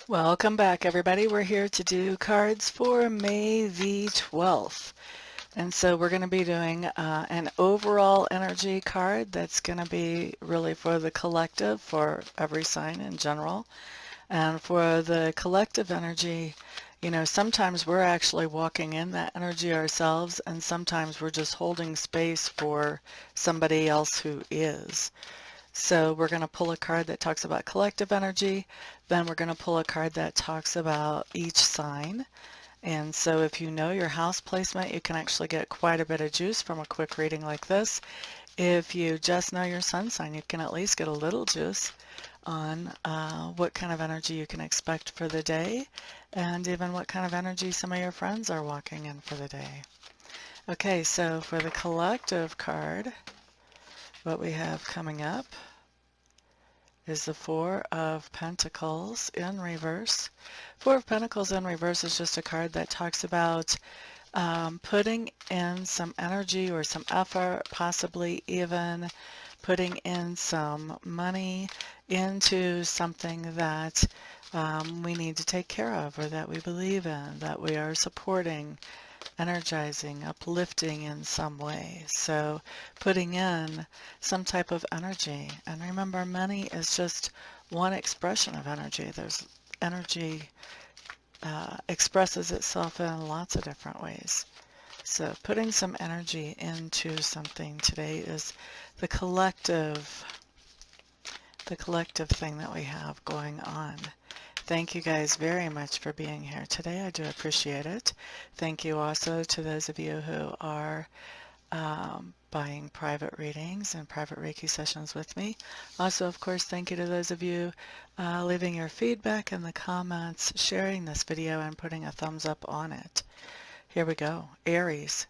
Welcome back, everybody. We're here to do cards for May the 12th. And so we're going to be doing an overall energy card that's going to be really for the collective, for every sign in general. And for the collective energy, you know, sometimes we're actually walking in that energy ourselves, and sometimes we're just holding space for somebody else who is. So we're going to pull a card that talks about collective energy, then we're going to pull a card that talks about each sign. And so if you know your house placement, you can actually get quite a bit of juice from a quick reading like this. If you just know your sun sign, you can at least get a little juice on what kind of energy you can expect for the day, and even what kind of energy some of your friends are walking in for the day. Okay, so for the collective card, what we have coming up is the Four of Pentacles in reverse. Four of Pentacles in reverse is just a card that talks about putting in some energy or some effort, possibly even putting in some money into something that we need to take care of, or that we believe in, that we are supporting, energizing, uplifting in some way. So putting in some type of energy. And remember, money is just one expression of energy. There's energy expresses itself in lots of different ways. So putting some energy into something today is the collective thing that we have going on. Thank you guys very much for being here today. I do appreciate it. Thank you also to those of you who are buying private readings and private Reiki sessions with me. Also, of course, thank you to those of you leaving your feedback in the comments, sharing this video, and putting a thumbs up on it. Here we go. Aries.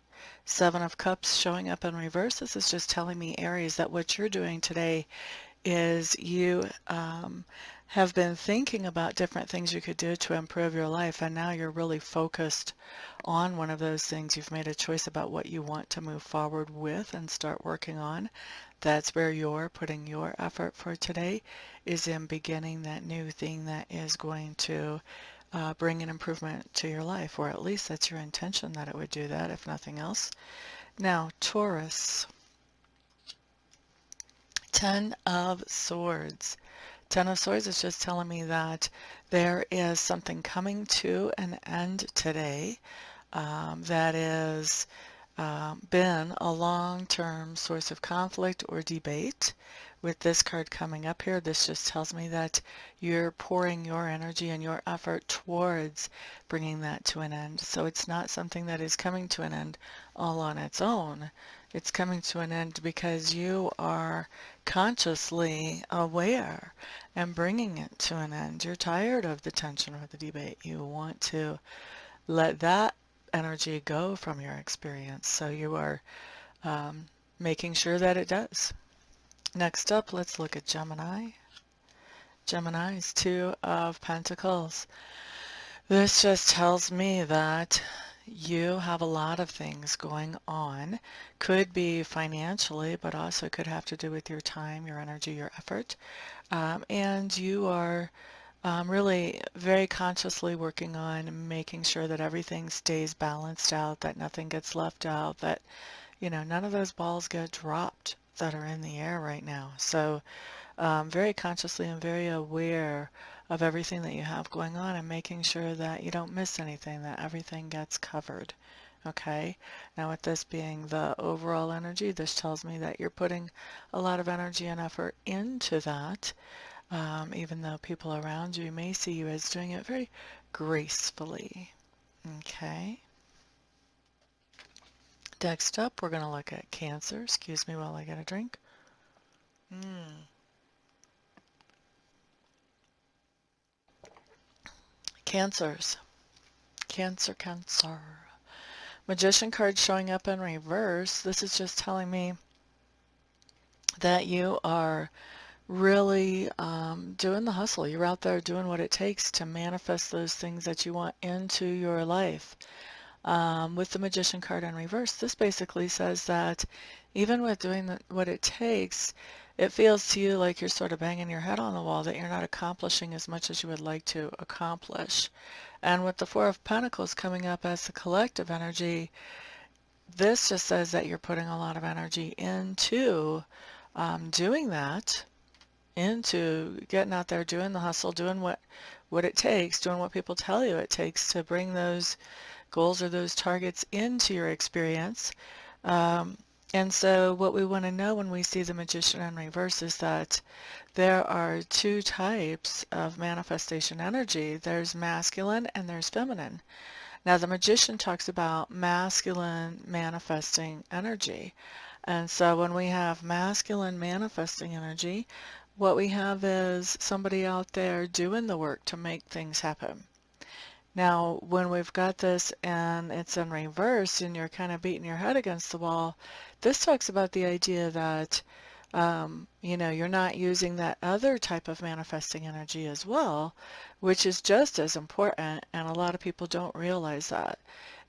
Seven of Cups showing up in reverse. This is just telling me, Aries, that what you're doing today is you have been thinking about different things you could do to improve your life, and now you're really focused on one of those things. You've made a choice about what you want to move forward with and start working on. That's where you're putting your effort for today, is in beginning that new thing that is going to bring an improvement to your life, or at least that's your intention that it would do that, if nothing else. Now, Taurus. 10 of Swords. 10 of Swords is just telling me that there is something coming to an end today that is been a long-term source of conflict or debate. With this card coming up here, this just tells me that you're pouring your energy and your effort towards bringing that to an end. So it's not something that is coming to an end all on its own. It's coming to an end because you are consciously aware and bringing it to an end. You're tired of the tension or the debate. You want to let that energy go from your experience. So you are making sure that it does. Next up, let's look at Gemini. Gemini's Two of Pentacles. This just tells me that you have a lot of things going on. Could be financially, but also could have to do with your time, your energy, your effort. And you are really very consciously working on making sure that everything stays balanced out, that nothing gets left out, that, you know, none of those balls get dropped that are in the air right now. So very consciously and very aware of everything that you have going on, and making sure that you don't miss anything, that everything gets covered. Okay, now with this being the overall energy, this tells me that you're putting a lot of energy and effort into that, even though people around you may see you as doing it very gracefully. Okay. Next up, we're going to look at Cancer. Excuse me while I get a drink. Cancers. Cancer, Cancer. Magician card showing up in reverse. This is just telling me that you are really doing the hustle. You're out there doing what it takes to manifest those things that you want into your life. With the Magician card in reverse, this basically says that even with doing what it takes, it feels to you like you're sort of banging your head on the wall, that you're not accomplishing as much as you would like to accomplish. And with the Four of Pentacles coming up as the collective energy, this just says that you're putting a lot of energy into doing that, into getting out there, doing the hustle, doing what it takes, doing what people tell you it takes to bring those goals or those targets into your experience. Um, and so what we want to know when we see the Magician in reverse is that there are two types of manifestation energy. There's masculine and there's feminine. Now, the Magician talks about masculine manifesting energy. And so when we have masculine manifesting energy, what we have is somebody out there doing the work to make things happen. Now, when we've got this and it's in reverse and you're kind of beating your head against the wall, this talks about the idea that, you're not using that other type of manifesting energy as well, which is just as important, and a lot of people don't realize that.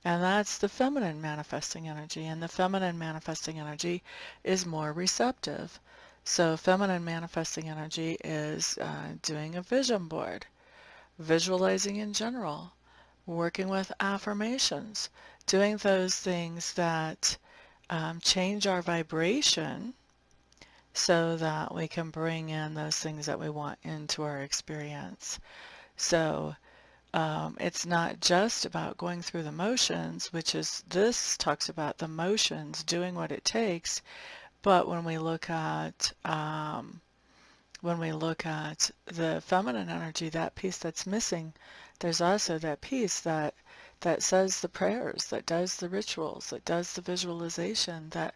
And that's the feminine manifesting energy, and the feminine manifesting energy is more receptive. So feminine manifesting energy is doing a vision board, visualizing in general, working with affirmations, doing those things that change our vibration so that we can bring in those things that we want into our experience. So it's not just about going through the motions, which is, this talks about the motions, doing what it takes, but when we look at the feminine energy, that piece that's missing, there's also that piece that says the prayers, that does the rituals, that does the visualization, that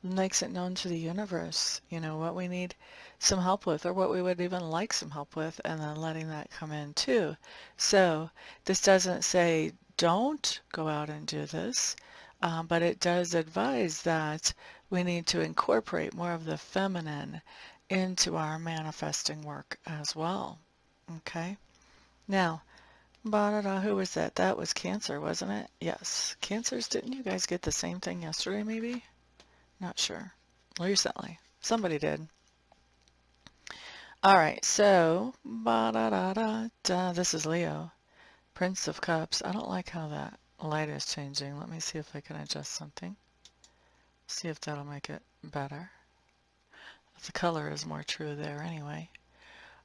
makes it known to the universe, what we need some help with, or what we would even like some help with, and then letting that come in too. So this doesn't say don't go out and do this, but it does advise that we need to incorporate more of the feminine into our manifesting work as well. Okay? Now, who was that? That was Cancer, wasn't it? Yes. Cancers, didn't you guys get the same thing yesterday, maybe? Not sure. Recently. Somebody did. All right, so, this is Leo, Prince of Cups. I don't like how that light is changing. Let me see if I can adjust something. See if that'll make it better. The color is more true there anyway.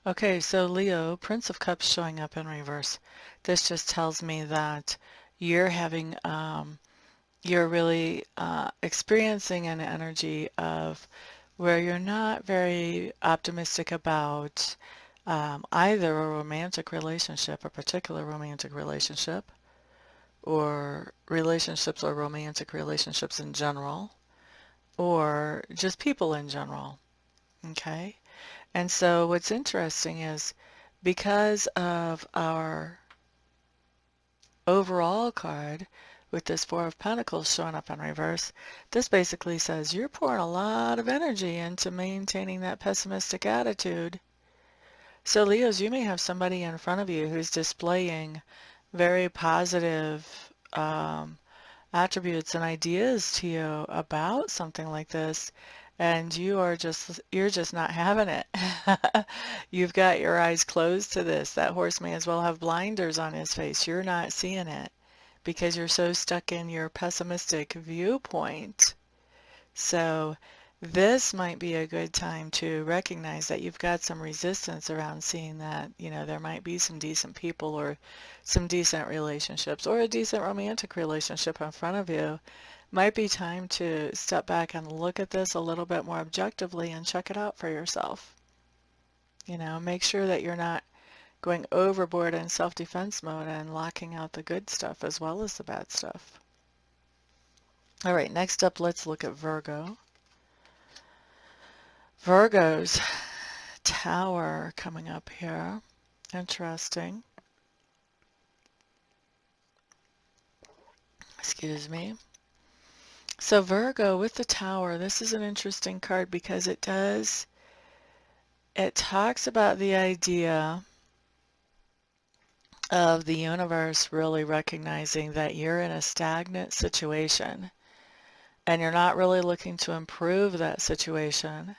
Okay, so Leo, Prince of Cups showing up in reverse. This just tells me that you're having, you're really experiencing an energy of where you're not very optimistic about either a romantic relationship, a particular romantic relationship, or relationships or romantic relationships in general, or just people in general. Okay? And so what's interesting is, because of our overall card with this Four of Pentacles showing up in reverse, this basically says you're pouring a lot of energy into maintaining that pessimistic attitude. So Leos, you may have somebody in front of you who's displaying very positive attributes and ideas to you about something like this, and you're just not having it. You've got your eyes closed to this. That horse may as well have blinders on his face. You're not seeing it because you're so stuck in your pessimistic viewpoint. So this might be a good time to recognize that you've got some resistance around seeing that, there might be some decent people or some decent relationships or a decent romantic relationship in front of you. Might be time to step back and look at this a little bit more objectively and check it out for yourself. Make sure that you're not going overboard in self-defense mode and locking out the good stuff as well as the bad stuff. All right, next up, let's look at Virgo. Virgo's Tower coming up here. Interesting. Excuse me. So Virgo with the Tower, this is an interesting card because it talks about the idea of the universe really recognizing that you're in a stagnant situation and you're not really looking to improve that situation.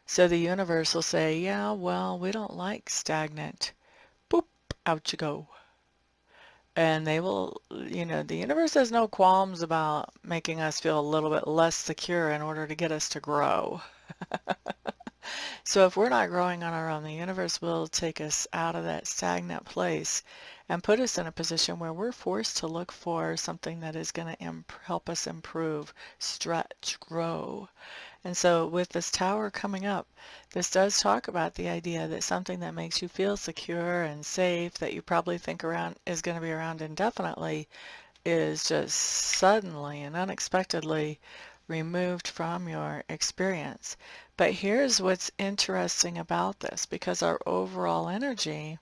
So the universe will say, yeah, well, we don't like stagnant. Boop, out you go. And they will, the universe has no qualms about making us feel a little bit less secure in order to get us to grow. So if we're not growing on our own, the universe will take us out of that stagnant place and put us in a position where we're forced to look for something that is going to help us improve, stretch, grow. And so with this tower coming up, this does talk about the idea that something that makes you feel secure and safe, that you probably think around is going to be around indefinitely, is just suddenly and unexpectedly removed from your experience. But here's what's interesting about this, because our overall energy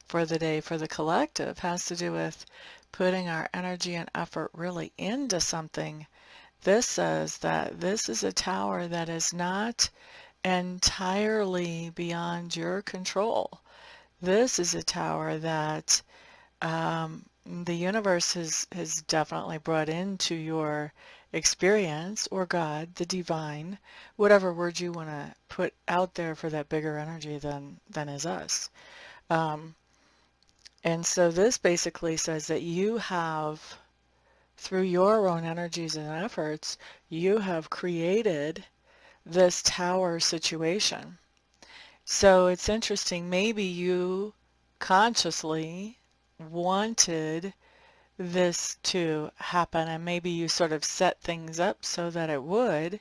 for the day for the collective has to do with putting our energy and effort really into something. This says that this is a tower that is not entirely beyond your control. This is a tower that the universe has definitely brought into your experience, or God, the divine, whatever word you want to put out there for that bigger energy than is us. Um, and so this basically says that you have, through your own energies and efforts, you have created this tower situation. So it's interesting, maybe you consciously wanted this to happen, and maybe you sort of set things up so that it would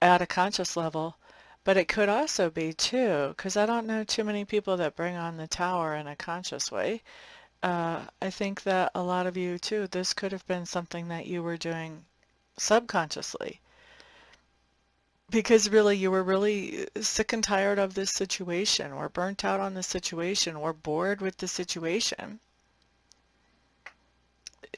at a conscious level. But it could also be too, because I don't know too many people that bring on the tower in a conscious way. I think that a lot of you too, this could have been something that you were doing subconsciously, because really you were really sick and tired of this situation, or burnt out on the situation, or bored with the situation.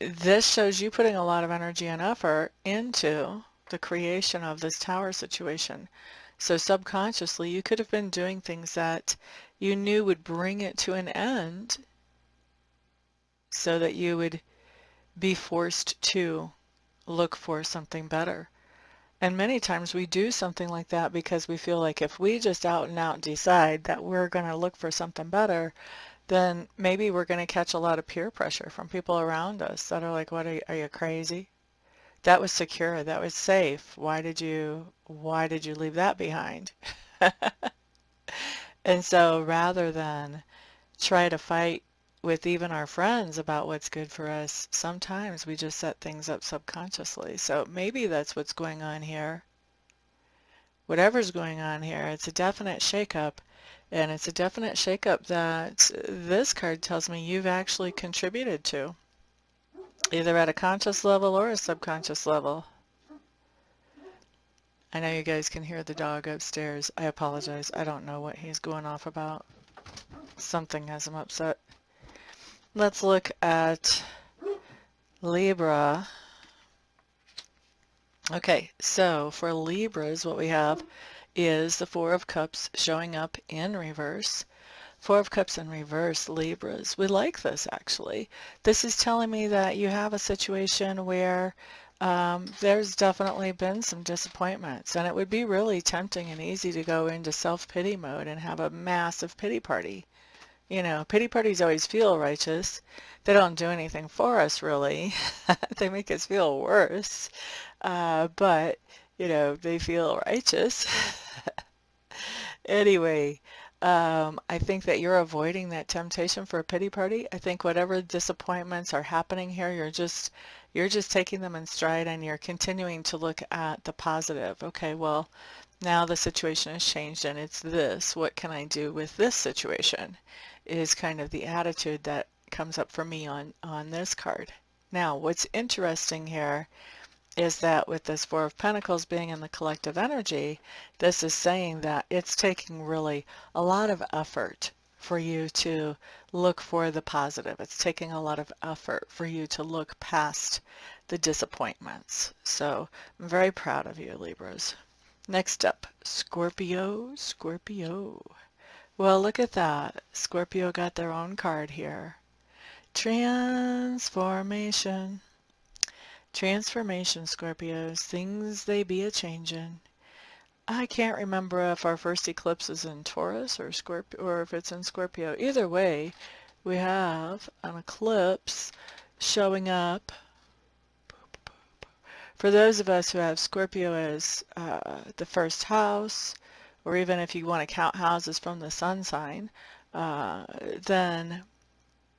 This shows you putting a lot of energy and effort into the creation of this tower situation. So subconsciously, you could have been doing things that you knew would bring it to an end so that you would be forced to look for something better. And many times we do something like that because we feel like if we just out and out decide that we're going to look for something better, then maybe we're going to catch a lot of peer pressure from people around us that are like, what are you crazy? That was secure, that was safe. Why did you leave that behind? And so rather than try to fight with even our friends about what's good for us, sometimes we just set things up subconsciously. So maybe that's what's going on here. Whatever's going on here, it's a definite shakeup, and it's a definite shakeup that this card tells me you've actually contributed to, either at a conscious level or a subconscious level. I know you guys can hear the dog upstairs. I apologize. I don't know what he's going off about. Something has him upset. Let's look at Libra. Okay, so for Libras, what we have is the Four of Cups showing up in reverse. Four of Cups in reverse, Libras. We like this, actually. This is telling me that you have a situation where there's definitely been some disappointments, and it would be really tempting and easy to go into self-pity mode and have a massive pity party. Pity parties always feel righteous. They don't do anything for us, really. They make us feel worse. But, they feel righteous. Anyway, I think that you're avoiding that temptation for a pity party. I think whatever disappointments are happening here, you're just taking them in stride, and you're continuing to look at the positive. Okay, well, now the situation has changed and it's this. What can I do with this situation? Is kind of the attitude that comes up for me on this card. Now, what's interesting here is that with this Four of Pentacles being in the collective energy, this is saying that it's taking really a lot of effort for you to look for the positive. It's taking a lot of effort for you to look past the disappointments. So I'm very proud of you, Libras. Next up, Scorpio, Scorpio. Well, look at that. Scorpio got their own card here. Transformation. Transformation, Scorpios. Things they be a-changin'. I can't remember if our first eclipse is in Taurus or Scorpio, or if it's in Scorpio. Either way, we have an eclipse showing up. For those of us who have Scorpio as the first house, or even if you want to count houses from the sun sign, then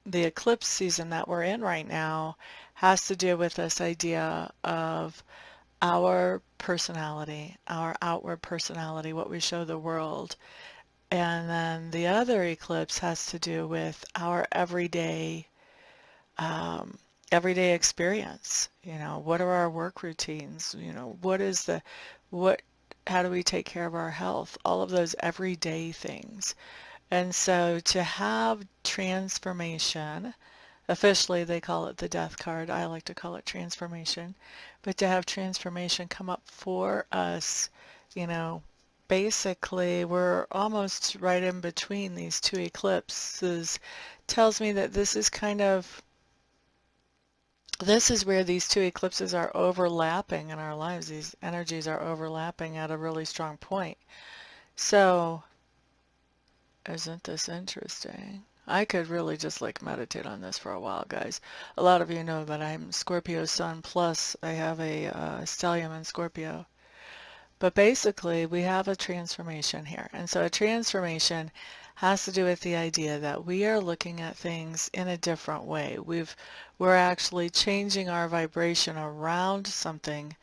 the eclipse season that we're in right now has to do with this idea of our personality, our outward personality, what we show the world. And then the other eclipse has to do with our um, everyday experience. You know, what are our work routines? You know, what, how do we take care of our health? All of those everyday things. And so to have transformation, officially they call it the death card. I like to call it transformation. But to have transformation come up for us, you know, basically we're almost right in between these two eclipses, tells me that this is where these two eclipses are overlapping in our lives. These energies are overlapping at a really strong point. So, isn't this interesting? I could really just like meditate on this for a while, guys. A lot of you know that I'm Scorpio Sun, plus I have a stellium in Scorpio. But basically, we have a transformation here. And so a transformation has to do with the idea that we are looking at things in a different way. We're actually changing our vibration around something.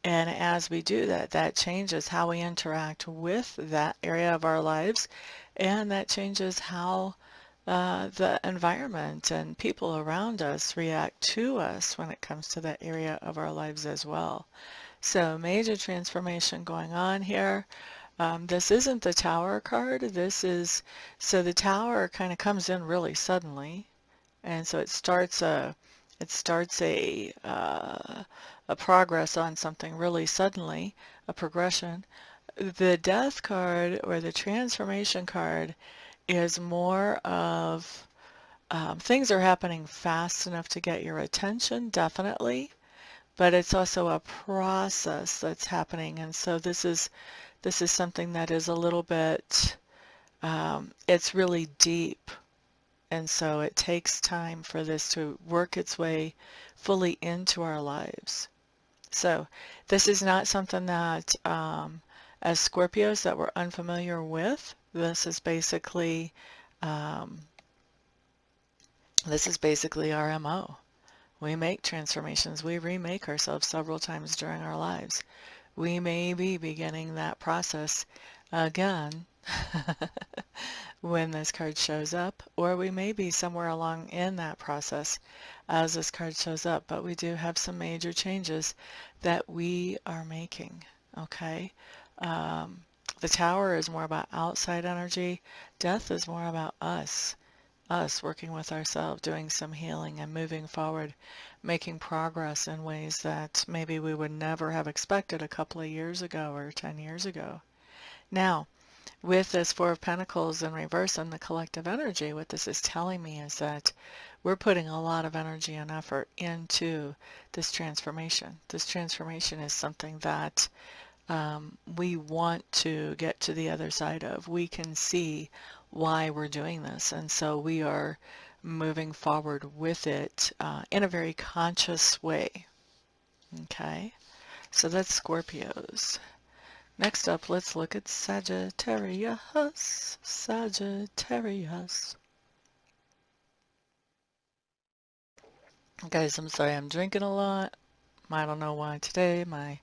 And as we do that, that changes how we interact with that area of our lives. And that changes how the environment and people around us react to us when it comes to that area of our lives as well. So major transformation going on here. This isn't the Tower card. So the Tower kind of comes in really suddenly, and so it starts a progress on something really suddenly, a progression. The Death card or the Transformation card is more of things are happening fast enough to get your attention, definitely, but it's also a process that's happening. And so this is something that is a little bit, it's really deep. And so it takes time for this to work its way fully into our lives. So this is not something that, as Scorpios, that we're unfamiliar with. Um, this is basically our MO. We make transformations. We remake ourselves several times during our lives. We may be beginning that process again when this card shows up, or we may be somewhere along in that process as this card shows up, but we do have some major changes that we are making, okay? The Tower is more about outside energy. Death is more about us working with ourselves, doing some healing and moving forward, making progress in ways that maybe we would never have expected a couple of years ago or 10 years ago. Now, with this Four of Pentacles in reverse and the collective energy, what this is telling me is that we're putting a lot of energy and effort into this transformation. This transformation is something that we want to get to the other side of. We can see why we're doing this, and so we are moving forward with it in a very conscious way. Okay, so that's Scorpios. Next up, let's look at Sagittarius. Sagittarius. Guys, I'm sorry, I'm drinking a lot. I don't know why today. My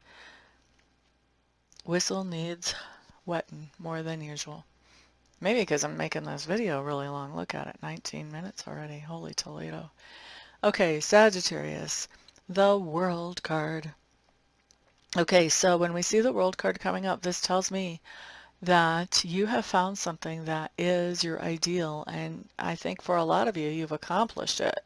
whistle needs wetting more than usual. Maybe because I'm making this video really long. Look at it, 19 minutes already. Holy Toledo. Okay, Sagittarius, the World card. Okay, so when we see the World card coming up, this tells me that you have found something that is your ideal, and I think for a lot of you, you've accomplished it.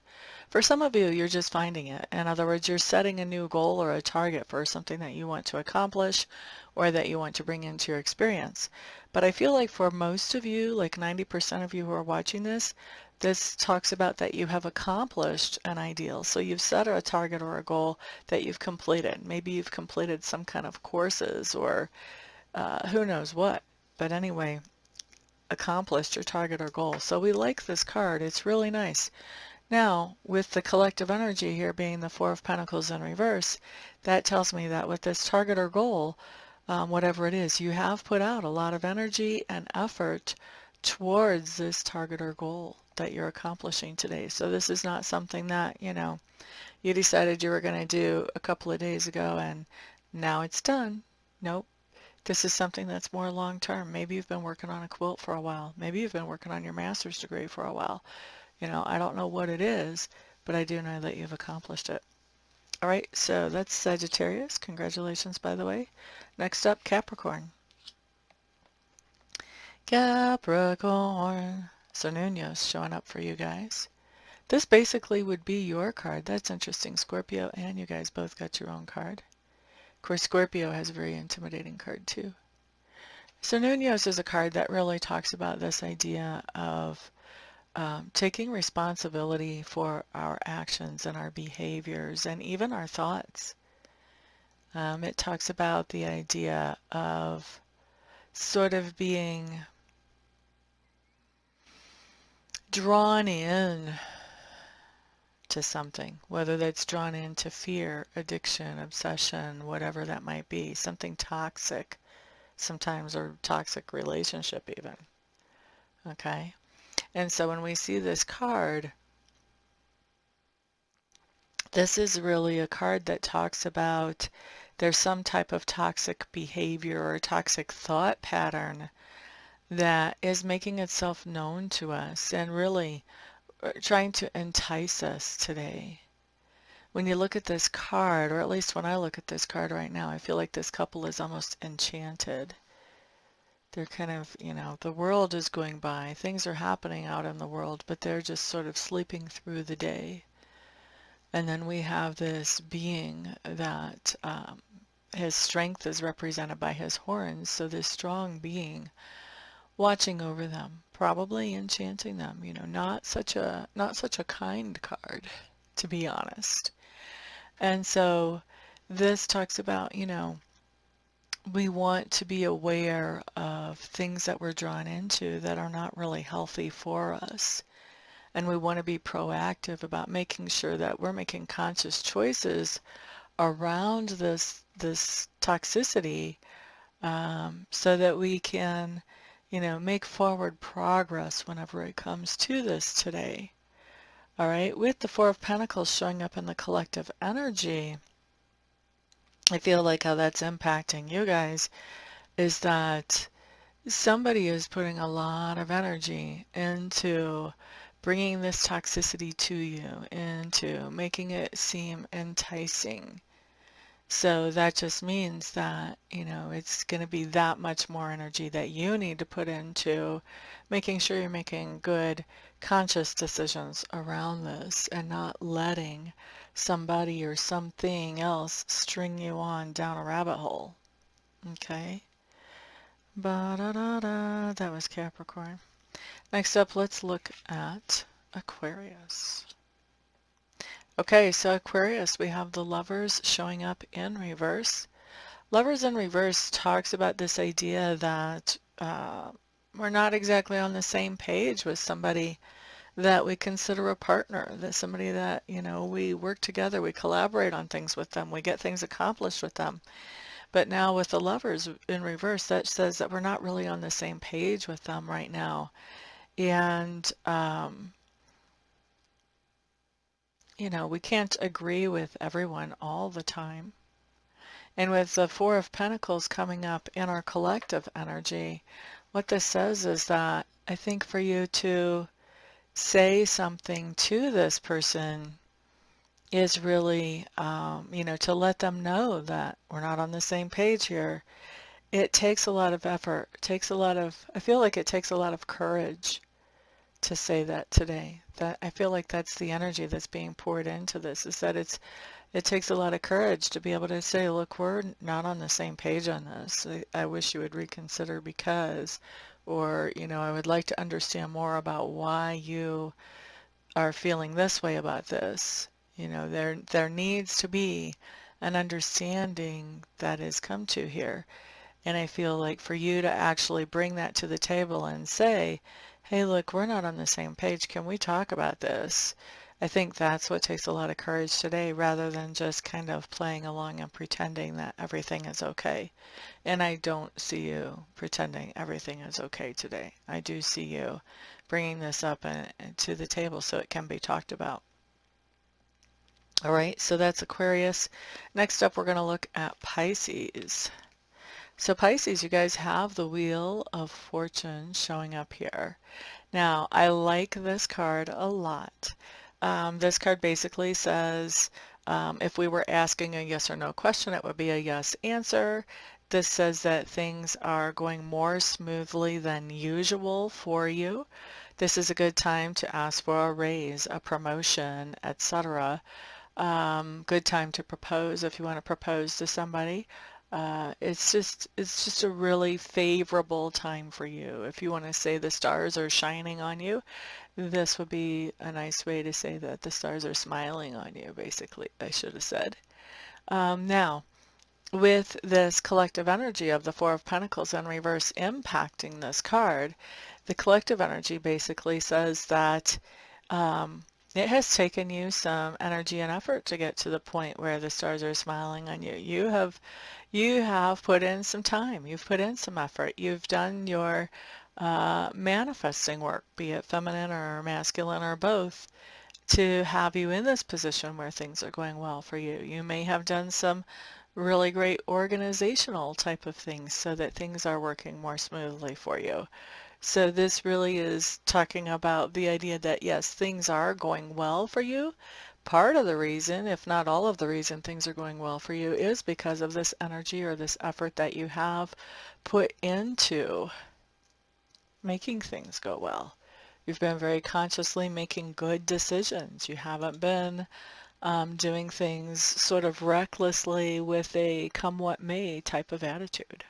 For some of you, you're just finding it. In other words, you're setting a new goal or a target for something that you want to accomplish or that you want to bring into your experience. But I feel like for most of you, like 90% of you who are watching this talks about that you have accomplished an ideal. So you've set a target or a goal that you've completed. Maybe you've completed some kind of courses or who knows what. But anyway, accomplished your target or goal. So we like this card. It's really nice. Now, with the collective energy here being the Four of Pentacles in reverse, that tells me that with this target or goal, whatever it is, you have put out a lot of energy and effort towards this target or goal that you're accomplishing today. So this is not something that, you decided you were going to do a couple of days ago and now it's done. Nope. This is something that's more long term. Maybe you've been working on a quilt for a while. Maybe you've been working on your master's degree for a while. I don't know what it is, but I do know that you've accomplished it. All right, so that's Sagittarius. Congratulations, by the way. Next up, Capricorn. Capricorn. So Nuno's showing up for you guys. This basically would be your card. That's interesting. Scorpio and you guys both got your own card. Of course, Scorpio has a very intimidating card too. So Nuno's is a card that really talks about this idea of taking responsibility for our actions and our behaviors and even our thoughts. It talks about the idea of sort of being drawn in to something, whether that's drawn into fear, addiction, obsession, whatever that might be, something toxic sometimes, or toxic relationship even. Okay? And so when we see this card, this is really a card that talks about there's some type of toxic behavior or toxic thought pattern that is making itself known to us and really trying to entice us today. When you look at this card, or at least when I look at this card right now, I feel like this couple is almost enchanted. They're kind of, the world is going by, things are happening out in the world, but they're just sort of sleeping through the day. And then we have this being that his strength is represented by his horns, so this strong being watching over them, probably enchanting them, not such a kind card, to be honest. And so this talks about, we want to be aware of things that we're drawn into that are not really healthy for us. And we want to be proactive about making sure that we're making conscious choices around this toxicity, so that we can, make forward progress whenever it comes to this today. All right, with the Four of Pentacles showing up in the collective energy, I feel like how that's impacting you guys is that somebody is putting a lot of energy into bringing this toxicity to you, into making it seem enticing. So that just means that, it's going to be that much more energy that you need to put into making sure you're making good, conscious decisions around this and not letting somebody or something else string you on down a rabbit hole. Okay? Ba-da-da-da. That was Capricorn. Next up, let's look at Aquarius. Okay, so Aquarius, we have the Lovers showing up in reverse. Lovers in reverse talks about this idea that we're not exactly on the same page with somebody that we consider a partner, that somebody that, we work together, we collaborate on things with them, we get things accomplished with them. But now with the Lovers in reverse, that says that we're not really on the same page with them right now. And we can't agree with everyone all the time. And with the Four of Pentacles coming up in our collective energy, what this says is that I think for you to say something to this person is really, to let them know that we're not on the same page here. It takes a lot of effort. I feel like it takes a lot of courage to say that today. That I feel like that's the energy that's being poured into this, is that it takes a lot of courage to be able to say, look, we're not on the same page on this. I wish you would reconsider because, or, I would like to understand more about why you are feeling this way about this. There needs to be an understanding that is come to here. And I feel like for you to actually bring that to the table and say, hey, look, we're not on the same page. Can we talk about this? I think that's what takes a lot of courage today, rather than just kind of playing along and pretending that everything is okay. And I don't see you pretending everything is okay today. I do see you bringing this up to the table so it can be talked about. All right, so that's Aquarius. Next up, we're going to look at Pisces. So Pisces, you guys have the Wheel of Fortune showing up here. Now, I like this card a lot. This card basically says, if we were asking a yes or no question, it would be a yes answer. This says that things are going more smoothly than usual for you. This is a good time to ask for a raise, a promotion, etc. Good time to propose if you want to propose to somebody. It's just a really favorable time for you. If you want to say the stars are shining on you, this would be a nice way to say that the stars are smiling on you, basically, I should have said. Now, with this collective energy of the Four of Pentacles in reverse impacting this card, the collective energy basically says that it has taken you some energy and effort to get to the point where the stars are smiling on you. You have put in some time. You've put in some effort. You've done your manifesting work, be it feminine or masculine or both, to have you in this position where things are going well for you. You may have done some really great organizational type of things so that things are working more smoothly for you. So this really is talking about the idea that yes, things are going well for you. Part of the reason, if not all of the reason things are going well for you, is because of this energy or this effort that you have put into making things go well. You've been very consciously making good decisions. You haven't been doing things sort of recklessly with a come what may type of attitude.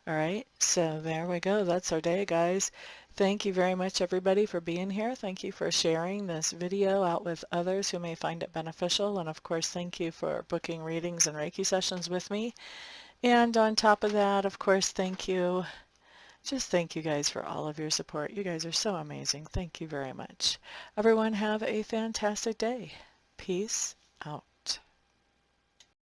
All right, so there we go. That's our day, guys. Thank you very much, everybody, for being here. Thank you for sharing this video out with others who may find it beneficial. And of course, thank you for booking readings and Reiki sessions with me. And on top of that, of course, thank you. Just thank you guys for all of your support. You guys are so amazing. Thank you very much. Everyone have a fantastic day. Peace out.